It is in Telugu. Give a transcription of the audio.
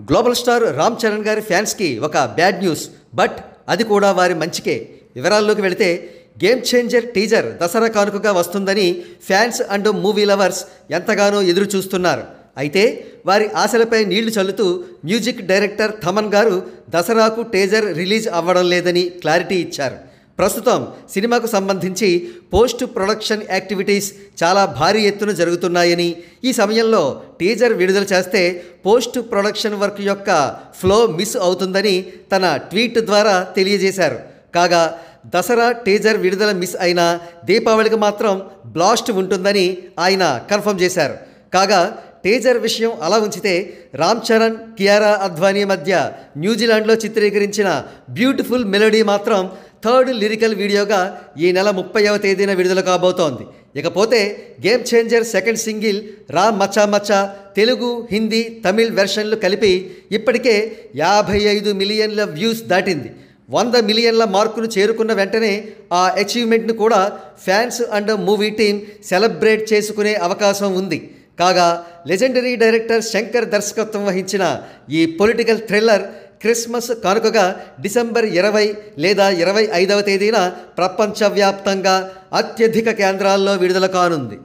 గ్లోబల్ స్టార్ రామ్ చరణ్ గారి ఫ్యాన్స్కి ఒక బ్యాడ్ న్యూస్. బట్ అది కూడా వారి మంచికే. వివరాల్లోకి వెళితే గేమ్ చేంజర్ టీజర్ దసరా కానుకగా వస్తుందని ఫ్యాన్స్ అండ్ మూవీ లవర్స్ ఎంతగానో ఎదురు చూస్తున్నారు. అయితే వారి ఆశలపై నీళ్లు చల్లుతూ మ్యూజిక్ డైరెక్టర్ థమన్ గారు దసరాకు టీజర్ రిలీజ్ అవ్వడం లేదని క్లారిటీ ఇచ్చారు. ప్రస్తుతం సినిమాకు సంబంధించి పోస్ట్ ప్రొడక్షన్ యాక్టివిటీస్ చాలా భారీ ఎత్తున జరుగుతున్నాయని, ఈ సమయంలో టీజర్ విడుదల చేస్తే పోస్ట్ ప్రొడక్షన్ వర్క్ యొక్క ఫ్లో మిస్ అవుతుందని తన ట్వీట్ ద్వారా తెలియజేశారు. కాగా దసరా టీజర్ విడుదల మిస్ అయినా దీపావళికి మాత్రం బ్లాస్ట్ ఉంటుందని ఆయన కన్ఫర్మ్ చేశారు. కాగా టీజర్ విషయం అలా ఉంచితే రామ్ చరణ్, కియారా అద్వానీ మధ్య న్యూజిలాండ్లో చిత్రీకరించిన బ్యూటిఫుల్ మెలోడీ మాత్రం థర్డ్ లిరికల్ వీడియోగా ఈ నెల 30వ తేదీన విడుదల కాబోతోంది. ఇకపోతే game changer second single Ram మచ్చా మచ్చా తెలుగు, హిందీ, తమిళ్ వెర్షన్లు కలిపి ఇప్పటికే 55 మిలియన్ల వ్యూస్ దాటింది. 100 మిలియన్ల మార్కును చేరుకున్న వెంటనే ఆ అచీవ్మెంట్ను కూడా fans and movie team celebrate చేసుకునే అవకాశం ఉంది. కాగా లెజెండరీ డైరెక్టర్ శంకర్ దర్శకత్వం వహించిన ఈ పొలిటికల్ థ్రిల్లర్ క్రిస్మస్ కానుకగా డిసెంబర్ 20 లేదా 25వ తేదీన ప్రపంచవ్యాప్తంగా అత్యధిక కేంద్రాల్లో విడుదల కానుంది.